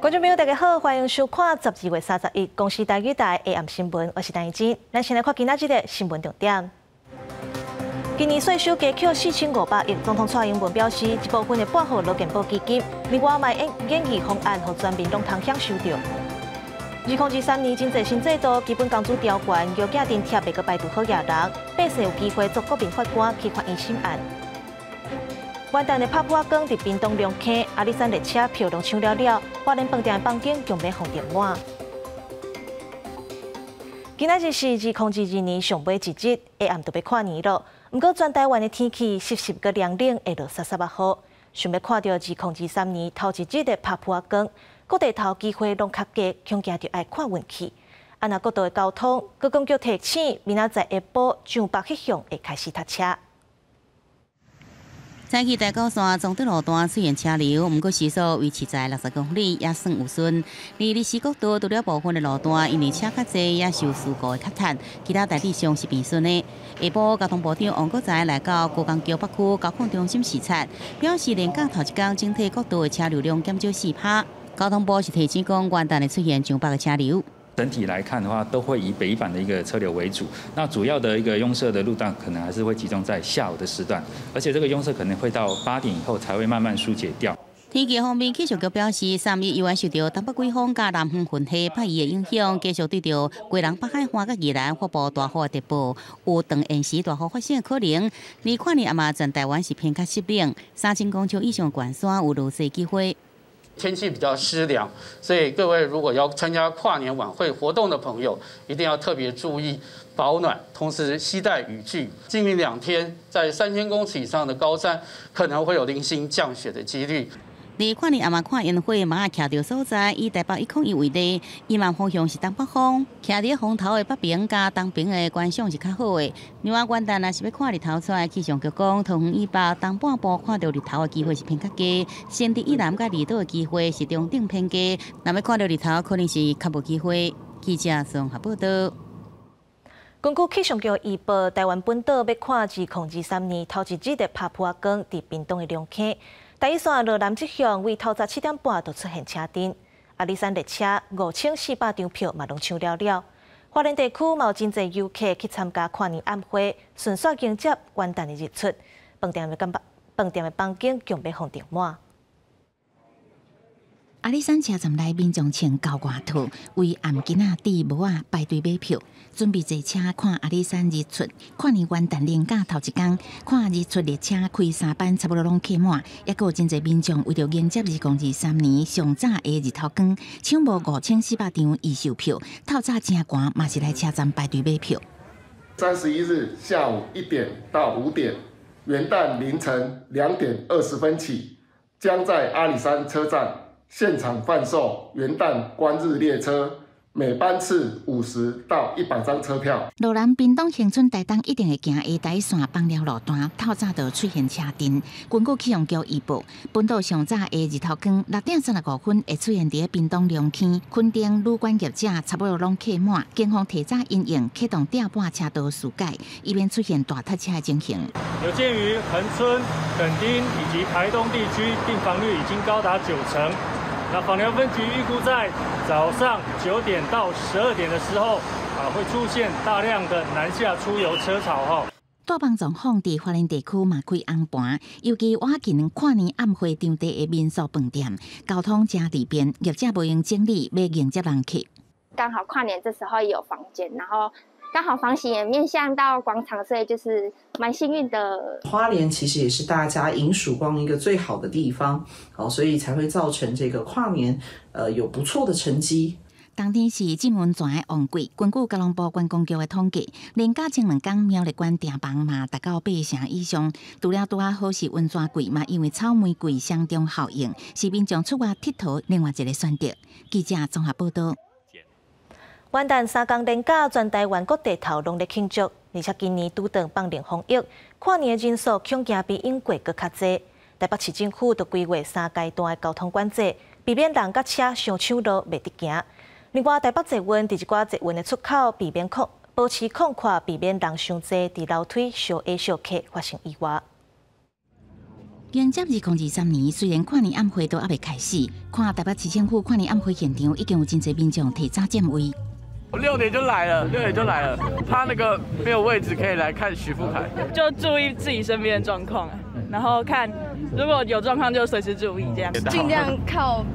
观众朋友，大家好，欢迎收看12月31公视台语台 AM 新闻，我是陈怡珍。咱先来看今仔日的新闻重点。今年税收加扣4500亿，总统蔡英文表示，一部分的8号劳健保基金，另外嘛建议方案，让全民拢通享受到。2023年经济新制度基本工资条款，由家庭贴袂个排除好野人，百姓有机会做国民法官去发疑审案。 元旦的拍破光伫屏东龙坑阿里山列车票拢抢了了，花莲饭店的房间强要封订满。今仔日是2022年上尾一日，下暗就要跨年了。不过全台湾的天气湿湿个凉冷，会落30-30号。想要看到2023年头一日的拍破光，各地头机会拢较低，恐惊着爱看运气。啊，那各道的交通，高公局提醒，明仔载下晡上北去向会开始塞车。 早起大高线总体路段出现车流，不过时速维持在60公里，也算有顺。而历史国道除了部分的路段，因为车较济，也受事故的较惨，其他大致上是平顺的。下晡交通部长王国材来到高工桥北区交控中心视察，表示连假头一天整体国道的车流量减少4%。交通部是提醒讲，元旦的出现上百个车流。 整体来看的话，都会以北返的一个车流为主。那主要的一个拥塞的路段，可能还是会集中在下午的时段，而且这个拥塞可能会到8点以后才会慢慢疏解掉。天气方面，气象局表示，3日依然受到东北季风加南风混合北移的影响，继续对着贵人、北海岸甲宜兰发布大雨的特报，有长延时大雨发生的可能。而看年暗全台湾是偏较湿冷，3000公尺以上的悬山有落雪机会。 天气比较湿凉，所以各位如果要参加跨年晚会活动的朋友，一定要特别注意保暖，同时携带雨具。今明2天在3000公尺以上的高山，可能会有零星降雪的几率。 而看年暗看烟火马徛到所在，以台北101为例，伊万方向是东北风，徛伫风头的北边加东边的观赏是较好的。另外，元旦若是要看日头出来，气象局讲，桃园以北东半部看到日头的机会是偏较低，新竹以南甲离岛的机会是中等偏低。若要看到日头，可能是较无机会。记者综合报道。 根据气象局预报，台湾本岛要看2023年头一日的拍破光，伫屏东的龙坑。 台一线落南即向为透早7点半就出现车阵，阿里山列车5400张票嘛拢抢了了。花莲地区嘛有真侪游客去参加跨年晚会，顺续迎接元旦的日出。饭店的房间强要封订满。 阿里山车站内民众穿高外套，为暗囡仔伫帽仔排队买票，准备坐车看阿里山日出。跨年元旦连假头一天，看日出列车开3班，差不多拢客满。也有真侪民众为了迎接2023年上早的日头光，抢无5400张预售票。透早正寒，嘛是来车站排队买票。31日下午1点到5点，元旦凌晨2点20分起，将在阿里山车站 现场贩售元旦观日列车，每班次50到100张车票。路南屏东恒春台东一定会行下台线放了路段，透早就出现车阵。根据气象局预报，本岛上早的日头光6点35分会出现伫屏东龙坑、垦丁旅馆业者差不多拢客满，警方提早因应启动调半车道疏解，以免出现大塞车的情形。有鉴于恒春、垦丁以及台东地区订房率已经高达90%。 那枋寮分局预估在早上9点到12点的时候，会出现大量的南下出游车潮大棒状况伫花莲地区嘛开红盘，尤其晚近跨年晚会场地的民宿饭店，交通真利便，业者无用精力要迎接人客。刚好跨年这时候也有房间，然后 刚好房型也面向到广场，所以就是蛮幸运的。花莲其实也是大家迎曙光一个最好的地方，所以才会造成这个跨年有不错的成绩。当天是金门泉的旺季，根据交通部观光局的统计，连假前2天苗栗县订房嘛达到8成以上。除了拄啊好是温泉季嘛，因为草莓季相中效应，是民众出外佚佗另外一个选择。记者综合报道。 元旦3天连假，全台湾各地头拢咧庆祝，而且今年拄当放零防疫，跨年的人数恐惊比英过搁较济。台北市政府就规划3阶段的交通管制，避免人甲车相抢路袂得行。另外，台北捷运伫一寡捷运的出口，避免保持空旷，避免人伤济伫楼梯小 A 小客发生意外。迎接2023年，虽然跨年晚会都还未开始，看台北市政府跨年晚会现场已经有真侪民众提早占位。6点就来了，他那个没有位置可以来看许富凯，就注意自己身边的状况，然后看如果有状况就随时注意，这样尽量靠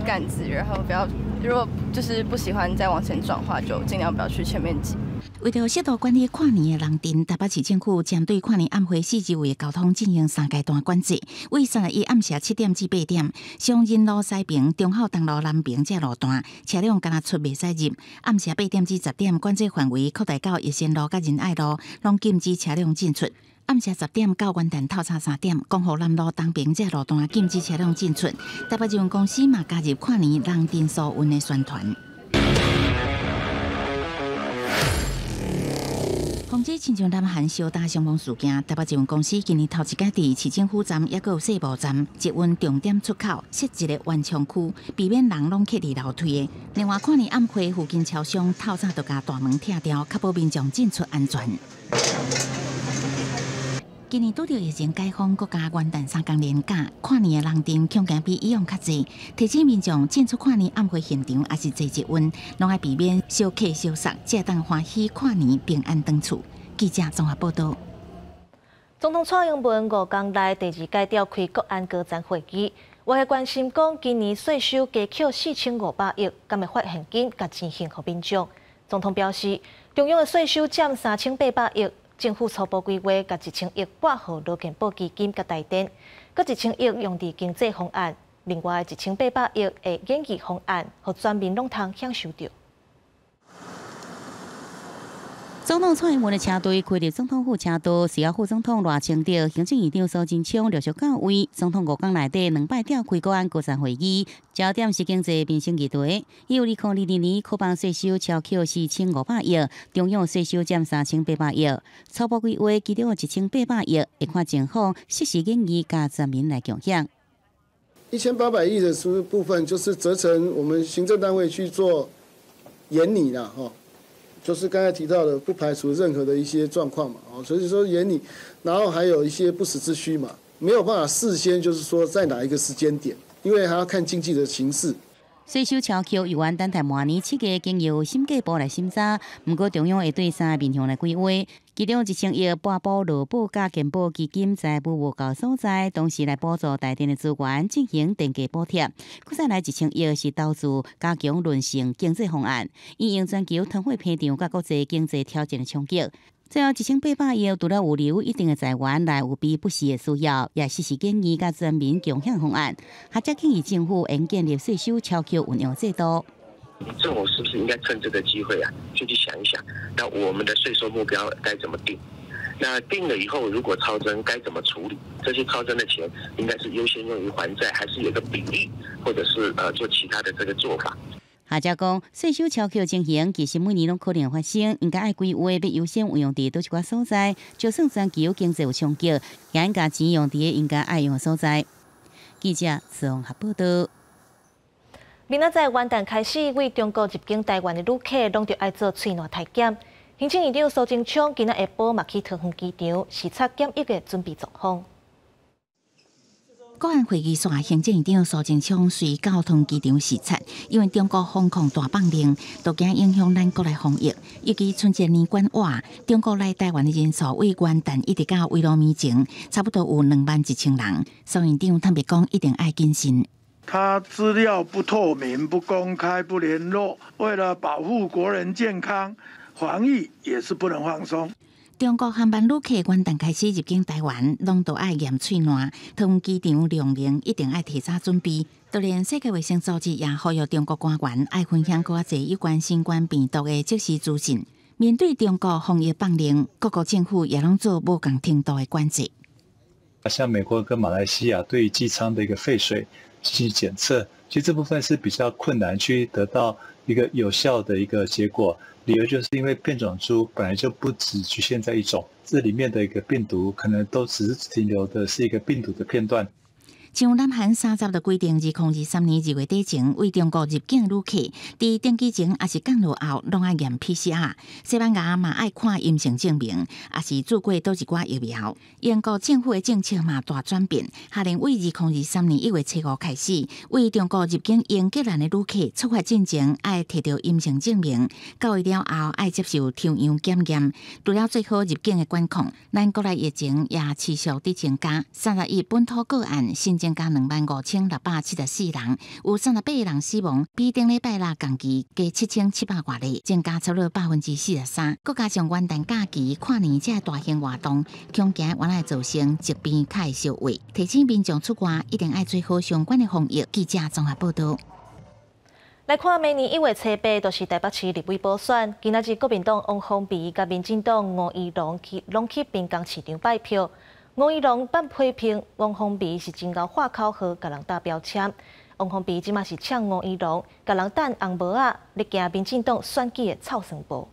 杆子，然后不要，如果就是不喜欢再往前转的话，就尽量不要去前面挤。为了适度管理跨年的人潮，台北市政府将对跨年晚会40位的交通进行3阶段管制。为31暗时7点至8点，松仁路西边、忠孝东路南边这路段车辆敢若出袂使入；暗时8点至10点，管制范围扩大到逸仙路甲仁爱路，拢禁止车辆进出。暗时10点到元旦透早3点，光复南路东边这路段禁止车辆进出。台北捷运公司嘛加入跨年人丁数运的宣传。防止亲像南韩小打伤亡事件，台北捷运公司今年头一届伫市政府站也有世贸站捷运重点出口设一个缓冲区，避免人拢去伫楼梯的。另外，跨年晚会附近超商透早就甲大门拆掉，确保民众进出安全。今年拄着疫情解封，国家元旦3天连假，跨年的人潮恐惊比以往较济。提醒民众进出跨年晚会现场，也是坐捷运，拢爱避免小客小杀，才当欢喜跨年平安回厝。记者综合报道。总统蔡英文5天内第2届召开国安高层会议，我系关心讲今年税收加扣4500亿，敢会发现金甲钱现给民众。总统表示，中央的税收占3800亿。政府初步规划，甲1000亿拨予劳健保基金甲台电，搁1000亿用伫经济方案，另外1800亿的演艺方案，互全民拢通享受到。总统蔡英文的车队开入总统府车道，时而副总统赖清德、行政院长苏贞昌陆续到位。总统5天内底2摆召开国安高层会议，焦点是经济民生议题。以有2022年库房税收超扣4500亿，中央税收占3800亿，初步规划其中有1800亿会看政府适时建议加全民来共享。1800亿的部分就是责成我们行政单位去做研拟啦，就是刚才提到的，不排除任何的一些状况嘛，所以说研拟，然后还有一些不时之需嘛，没有办法事先就是说在哪一个时间点，因为还要看经济的形势。税收超扣预算等待明年7月经由审计部来审查，不过中央会对3个面向来规划，其中1000亿拨补劳保加健保基金在不无够所在，同时来补助台电的资源进行电价补贴。再来1000亿是投资加强韧性经济方案，以应全球通货膨胀甲国际经济挑战的冲击。最后1800亿除了有留一定的财源来有备不时的需要，也适时建议甲全民共享方案。学者建议政府应建立税收超扣运用制度。政府是不是应该趁这个机会就去想一想，那我们的税收目标该怎么定？那定了以后，如果超征该怎么处理？这些超征的钱应该是优先用于还债，还是有个比例，或者是做其他的这个做法？学者讲，税收超扣情形其实每年拢可能发生，应该爱规划要优先运用伫倒一寡所在，就算全球经济有冲击，也应该钱用伫应该爱用的所在。记者综合报道。明仔载元旦开始，为中国入境台湾的旅客，拢着爱做喙瘾体检。行政院长苏贞昌今仔下晡嘛去桃园机场视察检疫的准备状况。国安会议所，行政院长苏贞昌随到桃园机场视察，因为中国防控大放令，都惊影响咱国内防疫。尤其春节年关外，中国来台湾的人数为元旦一直到围炉面前，差不多有21000人。苏院长坦白讲，一定爱谨慎。他资料不透明、不公开、不联络，为了保护国人健康，防疫也是不能放松。中国航班旅客元旦开始入境台湾，拢都爱验喙瘾，桃园机场量能一定爱提早准备。就连世界卫生组织也呼吁中国官员爱分享更多有关新冠病毒的即时资讯。面对中国防疫放令，各国政府也拢做无同程度的管制。像美国跟马来西亚对机舱的一个废水进行检测，其实这部分是比较困难去得到一个有效的一个结果。理由就是因为变种株本来就不只局限在一种，这里面的一个病毒可能都只是停留的是一个病毒的片段。像南韩30就规定，2023年2月底前为中国入境旅客，伫登机前也是降落后，拢爱验 PCR。西班牙嘛爱看阴性证明，也是做过倒一寡疫苗。英国政府的政策嘛大转变，下令为2023年1月7号开始，为中国入境英格兰的旅客出发进前爱摕到阴性证明，9月了后爱接受抽样检验。除了最好入境的管控，咱国内疫情也持续伫增加。31本土个案新增加25674人，有38人死亡，比顶礼拜六同期加7700多例，增加差不多43%。再加上元旦假期、跨年这大型活动，恐惊原来造成疾病较会烧胃，提醒民众出外一定要做好相关的防疫。记者综合报道。来看明年1月7日，就是台北市立委补选。今仔日国民党王宏维甲民进党吴怡农拢去滨江市场拜票。吴怡农办批评王宏维是真够话口好，甲人打标签。王宏维即马是呛吴怡农，甲人等红帽仔，咧行民进党选举的臭酸布。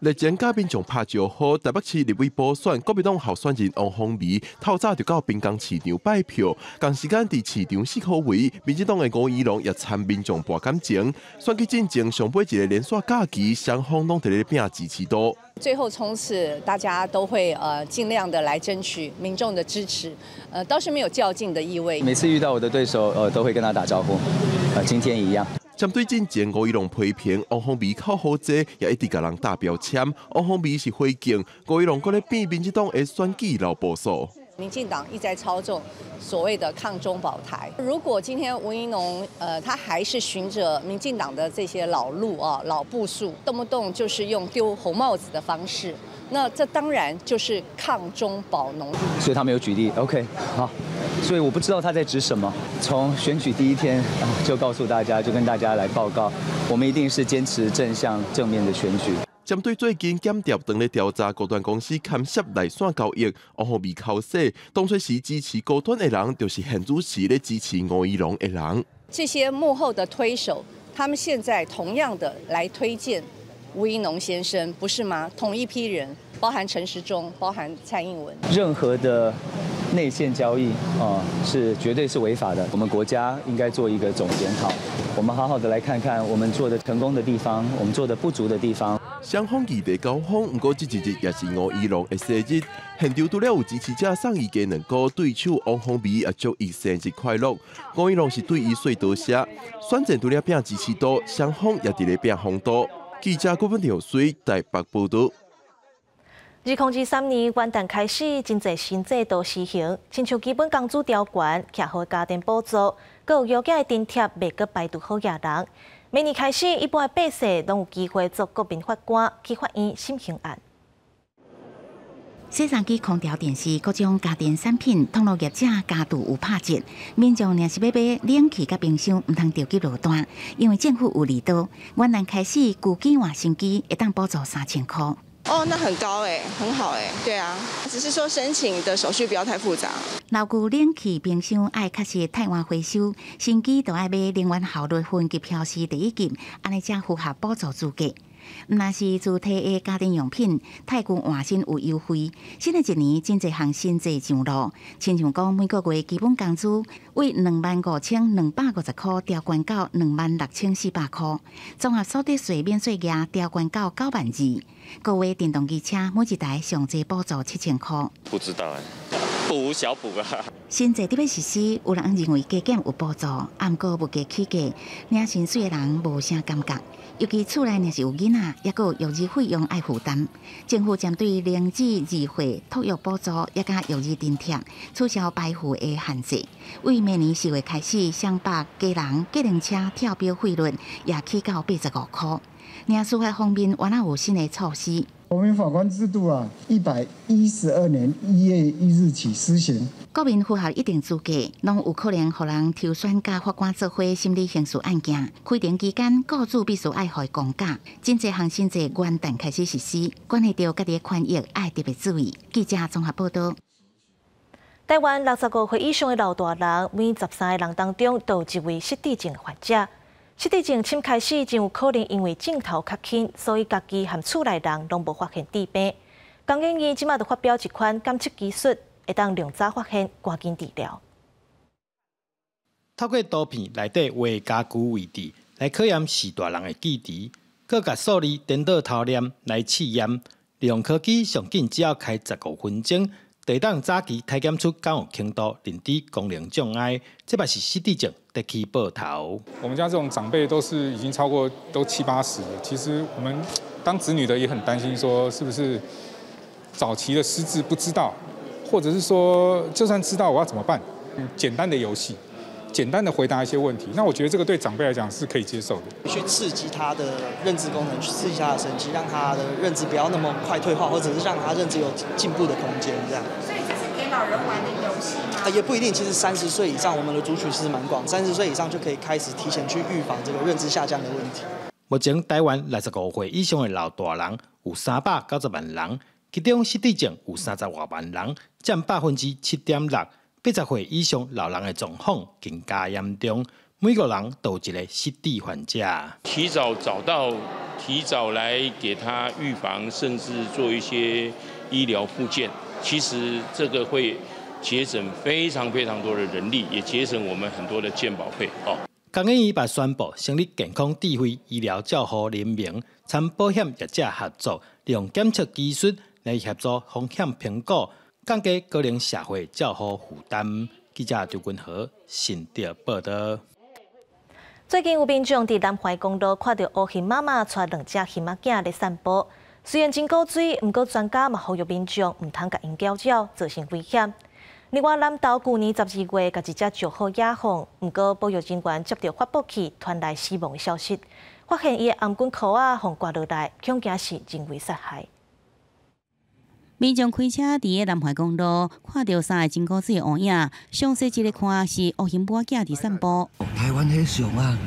日前甲民众拍招呼，台北市立委补选，国民党候选人王宏维透早就到滨江市场拜票，同时间伫市场4号位，民进党的吴怡农也参民众博感情。选举进程上尾一个连续假期，双方拢伫咧拼支持度。最后冲刺，大家都会尽量的来争取民众的支持，倒是没有较劲的意味。每次遇到我的对手，都会跟他打招呼，今天一样。针对进前吴怡农批评王宏维口好济，也一直甲人打标签。王宏维是回敬吴怡农搁咧变民进党的选举老部署。民进党一再操纵所谓的抗中保台。如果今天吴怡农他还是循着民进党的这些老路老步数，动不动就是用丢红帽子的方式，那这当然就是抗中保农。所以他没有举例 ，OK， 好。所以我不知道他在指什么。从选举第一天就告诉大家，就跟大家来报告，我们一定是坚持正向正面的选举。针对最近检调当咧调查高端公司牵涉内线交易，王宏维口说，当初是支持高端的人，就是现主时咧支持吴怡农的人。这些幕后的推手，他们现在同样的来推荐吴怡农先生，不是吗？同一批人，包含陈时中，包含蔡英文。任何的内线交易是绝对是违法的。我们国家应该做一个总检讨，我们好好的来看看我们做的成功的地方，我们做的不足的地方。双方异地交锋，不过这一日也是吴怡农的生日，现场除了有支持者送伊鸡两个，对手王宏维也祝伊生日快乐。吴怡农是对伊说多谢，选战除了拼支持度，双方也伫咧拼风度。记者郭文条随台北报道。2023年元旦开始，真侪新制度施行，亲像基本工资条款、徛好家电补助，阁有要价的津贴，未阁排除好野人。明年开始，一般的百姓拢有机会做国民法官去法院审刑案。洗衫机、空调、电视各种家电产品，通路业者加度有拍折，民众若是要买冷气甲冰箱，唔通着急落单，因为政府有利多，元旦开始旧机换新机会当补助3000块。哦，那很高很好对啊，只是说申请的手续不要太复杂。老旧冷气、冰箱爱确实汰换回收，新机就爱买能源效率分级标示第1级，安尼才符合补助资格。若是自体的家电用品，太旧换新有优惠。新的一年真侪项新制上路，亲像讲每个月基本工资为25250块调悬到26400块，综合所得税免税额调悬到92000。各位电动机车每一台上侪补助7000块。不知道补小补啊。新制伫要实施，有人认为加减有补助，毋过物价起价，领薪水的人无啥感觉。尤其厝内若是有囡仔，也有育儿费用爱负担。政府针对零至2岁托育补助，也甲育儿津贴取消排付的限制。为明年4月开始，双北家人计程车跳表费率也起到85块。另司法方面，原来有新的措施。国民法官制度112年1月1日起施行。国民符合一定资格，拢有可能互人抽选甲法官做伙审理刑事案件。开庭期间，雇主必须爱互公假。真侪项新制元旦开始实施，关系到家己的权益，爱特别注意。记者综合报道。台湾65岁以上的老大人，每13个人当中都有一位失智症患者。失智症深开始，真有可能因为镜头较轻，所以家己和厝内人拢无发现治病。工研院即马就发表一款检测技术，会当量早发现，赶紧治疗。透过图片内底画家具位置来考验四大人的记忆，佮甲数字颠倒头念来试验。利用科技，上紧只要开15分钟，就当早期体检出敢有轻度认知功能障碍，这嘛是失智症得去报头。我们家这种长辈都是已经超过都70、80了，其实我们当子女的也很担心，说是不是早期的失智不知道，或者是说就算知道我要怎么办？简单的游戏。简单的回答一些问题，那我觉得这个对长辈来讲是可以接受的。去刺激他的认知功能，去刺激他的神经，让他的认知不要那么快退化，或者是让他认知有进步的空间，这样。所以这是给老人玩的游戏吗？也不一定，其实30岁以上，我们的族群其实蛮广，30岁以上就可以开始提前去预防这个认知下降的问题。目前台湾65岁以上的老大人有390万人，其中失智症有30多万人，占7.6%。80岁以上老人的状况更加严重，每个人都有一个失智患者。提早找到，提早来给他预防，甚至做一些医疗复健，其实这个会节省非常多的人力，也节省我们很多的健保费。工研院把宣布成立健康智慧医疗照护联盟，参保险业者合作，利用检测技术来协助风险评估。降低个人社会照护负担。记者周君和新竹报道。最近有民众伫南怀公路看到乌熊妈妈带2只熊仔囝咧散步，虽然真古水，不过专家嘛呼吁民众唔通甲因搅扰，造成危险。另外，南投去年12月，甲一只石虎野放，不过保育人员接到发报器传来死亡的消息，发现伊的颔棍壳互刮落来，恐惊是人为杀害。民众开车伫个南怀公路，看到3个真古水的乌影，详细一个看是乌熊母仔伫散步。台湾迄熊啊！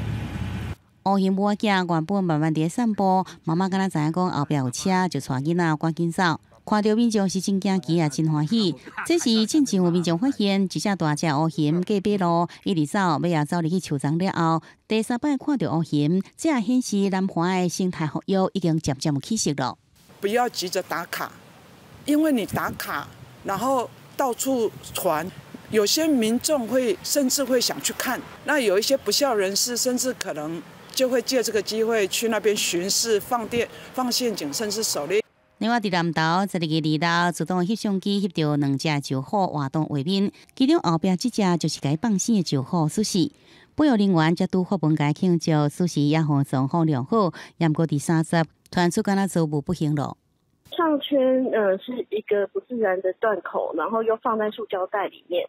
乌熊母仔原本慢慢伫散步，妈妈敢若知影讲后壁有车，就带囡仔赶紧走。看到民众是真惊奇也真欢喜。这时进前有民众发现一只大只乌熊过马路，一直走，尾也走入去树丛了后，第3摆看到乌熊，这也显示南怀的生态复育已经渐渐有起色了。不要急着打卡。因为你打卡，然后到处传，有些民众甚至会想去看，那有一些不肖人士，甚至可能就会借这个机会去那边巡视、放陷阱，甚至狩猎。另外，伫南投12月2日，自动翕相机翕到2只石虎活动画面，其中后壁这只就是该放生的石虎苏轼。保育人员则拄发文该庆祝苏轼也互状况良好，也毋过第30传出敢若遭无不幸了。项圈是一个不自然的断口，然后又放在塑胶袋里面，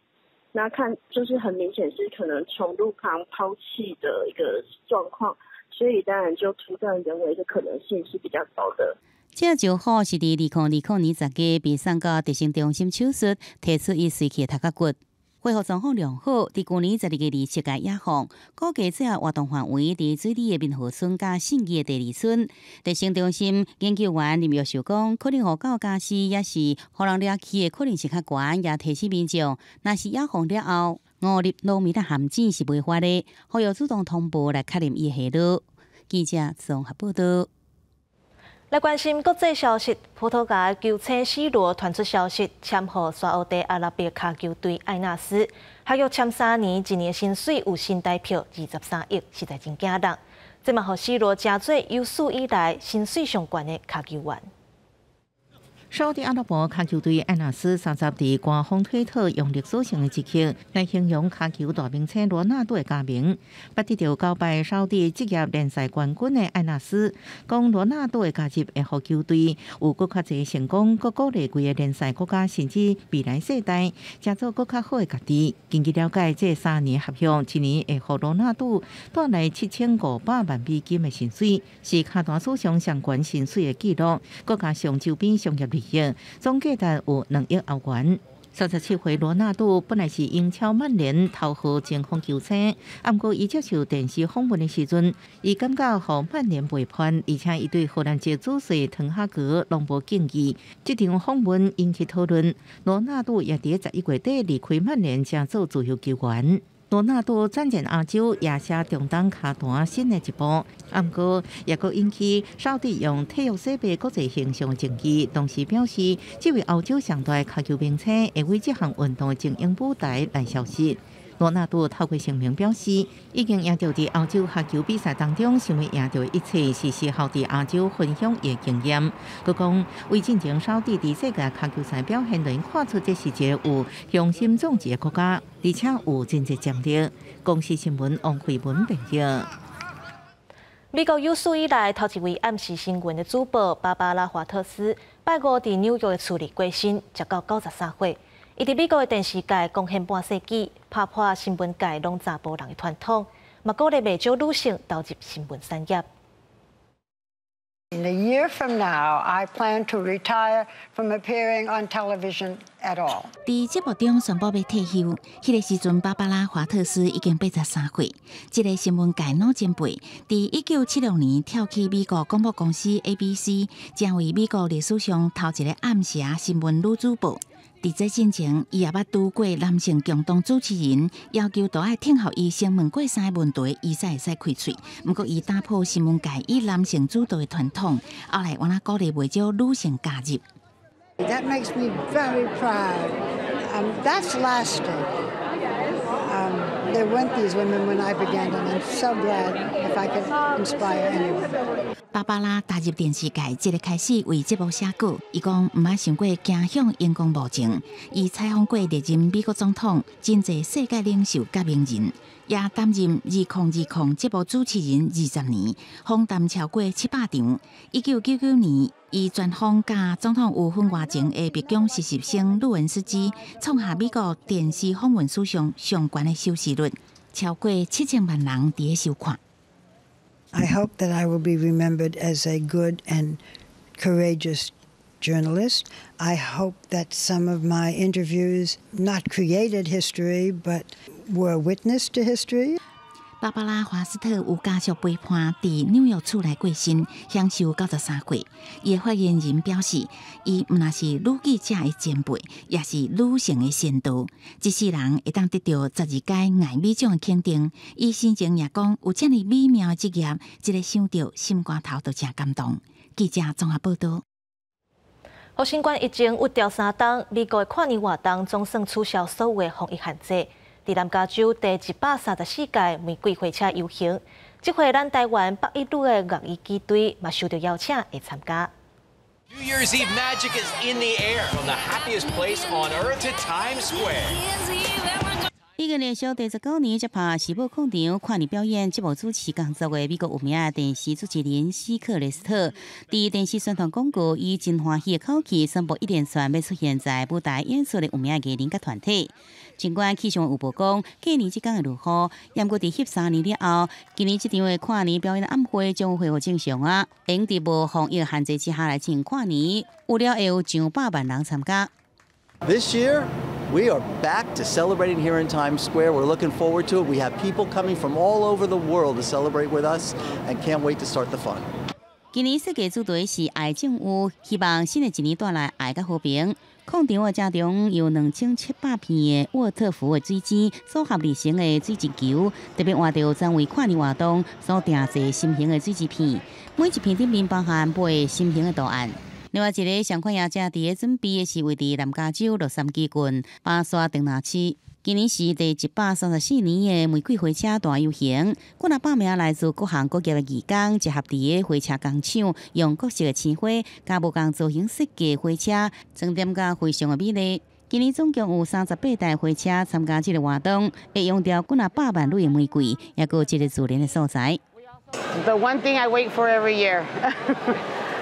那看就是很明显是可能从路旁抛弃的一个状况，所以当然就涂断人为的可能性是比较高的。这石虎是伫2020年10月被送到地生中心手术，提出伊碎去的头壳骨。恢复状况良好，伫去年12月27日野放，估计这活动范围伫水里的民和村甲信义的第2村。地生中心研究员林玉秀讲，可能互到家私也是互人掠去的可能性较悬，也提醒民众，若是野放了后，误入路面的陷阱是违法的，互要主动通报来确认伊下落。记者综合报道。来关心国际消息，葡萄牙球星 C 罗传出消息，签予沙烏地阿拉伯卡球队艾纳斯，合约签3年，1年薪水有新台票23亿，实在真惊人。这嘛，予 C 罗加做有史以来薪水上悬的卡球员。沙烏地阿拉伯卡球队艾纳斯30日官方推特用历史性的一刻来形容卡球大明星羅納多的加名，不得到9敗沙烏地職業聯賽冠軍的艾納斯，講羅納多的加入會予球隊有更較濟成功，佮鼓勵規個聯賽國家甚至未來世代，製造更較好的家己。根據了解，這3年合約，1年會予羅納多帶來7500萬美金的薪水，是卡壇史上上懸薪水的紀錄，國家上周邊商業總價值有2億歐元。37歲羅納多本來是英超曼聯頭號前鋒球星，不過伊接受電視訪問的時陣，伊感覺互曼聯背叛，而且伊對荷蘭籍主帥滕哈格攏無敬意。這場訪問引起討論，羅納多也喺11月底離開曼聯，成做自由球員。羅納多戰前亞洲也寫中東卡壇新的一步，不過也閣引起沙烏地用體育設備國際形象爭議。同時表示，這位歐洲上大卡球明星會為這項運動的精英舞台來消失。罗纳多透过声明表示，已经赢到伫欧洲合球比赛当中，想要赢到一切是事后伫亚洲分享的经验。佮讲为进前扫地伫世界足球赛表现，能看出这是一个有雄心壮志的国家，而且有真济潜力。公司新闻王慧文报道。美国有史以来头一位暗示新闻的主播芭芭拉·华特斯，拜五伫纽约的处理过身，食到93岁。伊伫美国的电视界贡献半世纪，打破新闻界拢查甫人的传统，嘛鼓励未少女性投入新闻产业。In a year from now, I plan to retire from appearing on television at all. 伫节目中宣布要退休，迄个时阵，芭芭拉·华特斯已经83岁。这个新闻界老前辈，伫1976年跳起美国广播公司 ABC， 成为美国历史上头一个暗时新闻女主播。伫这之前，伊也捌拄过男性共同主持人要求都爱听候伊先问过3个问题，伊才会使开嘴。不过，伊打破新闻界以男性主导的传统，后来原来鼓励未少女性加入。That makes me very proud. That's lasting. There weren't these women when I began, and I'm so glad if I could inspire anyone. 芭芭拉踏入电视界，即个开始为节目写稿。伊讲毋捌想过走向荧光幕前。伊采访过历任美国总统、真侪世界领袖甲名人，也担任2020节目主持人20年，访谈超过700场。1999年，伊专访甲总统有婚外情的白宫实习生鲁文斯基，创下美国电视访问史上上悬的收视率，超过7000万人伫收看。I hope that I will be remembered as a good and courageous journalist. I hope that some of my interviews not created history, but were witness to history. 芭芭拉·华斯特有家属陪伴伫纽约厝内过身，享受93岁。伊的发言人表示，伊毋但是女记者的前辈，也是女性的先导。一世人会当得到12届艾美奖的肯定，伊生前也讲有这么美妙的职业，一个想到心肝头都真感动。记者综合报道。和新冠疫情有调3冬，美国的跨年活动总算取消所有的防疫限制。伫南加州第134届玫瑰花车游行，这回咱台湾北一路的乐仪机队嘛受到邀请会参加。New Year's Eve magic is in the air from the happiest place on earth to Times Square. 已经连续第19年接拍世贸广场跨年表演节目主持工作的美国有名的电视主持人史克雷斯特，伫电视宣传广告以真欢喜的口气宣布一连串要出现在舞台演出的有名的艺人甲团体。尽管气象预报讲过年即天会落雨，不过伫13年了后，今年这场的跨年表演暗会将恢复正常啊！用伫无防疫限制之下来进行跨年，有了会有上百万人参加。This year, we are back to celebrating here in Times Square. We're looking forward to it. We have people coming from all over the world to celebrate with us, and can't wait to start the fun. 今年世界主题是爱政府，希望新的一年带来爱甲和平。广场的正中有2700片的沃特福的水晶组合而成的水晶球，特别换到专为跨年活动所订制心形的水晶片，每一片顶面包含8个心形的图案。另外一个上款也正伫咧准备的是位伫南加州洛杉矶郡巴沙登纳区。今年是第134年的玫瑰花车大游行，过600名来自各行各业的义工结合伫咧花车工厂，用各式的青花加无共造型设计的花车，装点甲非常的美丽。今年总共有38台花车参加这个活动，会用掉过600万蕊的玫瑰，也有一个自然的素材。The one thing I wait for every year.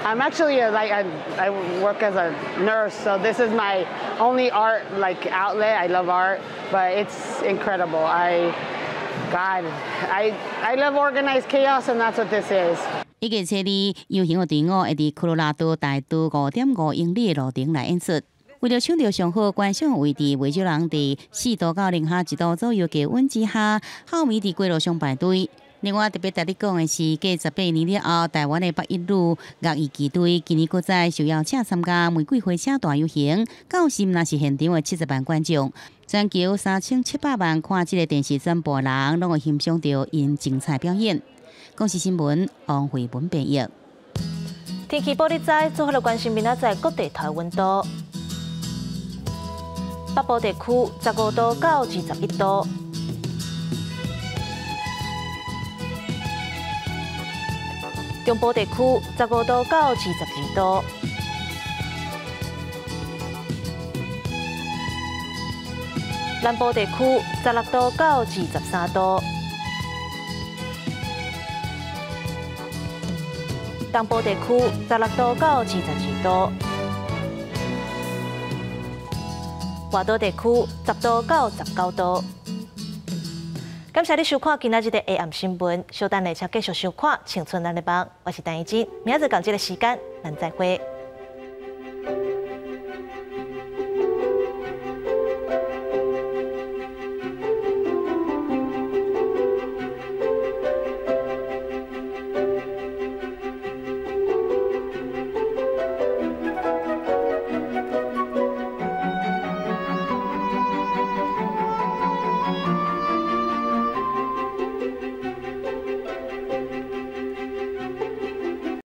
I'm actually I work as a nurse, so this is my only art outlet. I love art, but it's incredible. I love organized chaos, and that's what this is. 1月7日，游行的队伍会伫科罗拉多大都5.5英里的路程来演出。为了抢到上好观赏位置，未少人伫4度到零下1度左右低温之下，浩迷伫街路上排队。另外特别特你讲的是，过18年了后，台湾的北一路乐仪机队今年搁再受邀请参加玫瑰花车大游行，到时若是现场的70万观众，全球3700万看这个电视转播的人，拢会欣赏到因精彩表演。公视新闻王慧文编译。天气报你知，做好了关心明仔载各地台温度。北部地区15度到21度。中部地区15度到22度。南部地区16度到23度，东部地区16度到22度，外岛地区10度到19度。感谢你收看今仔日的下暗新闻，稍等下车继续收看《青春咱的帮》，我是陈怡珍，明仔日同这个时间咱再会。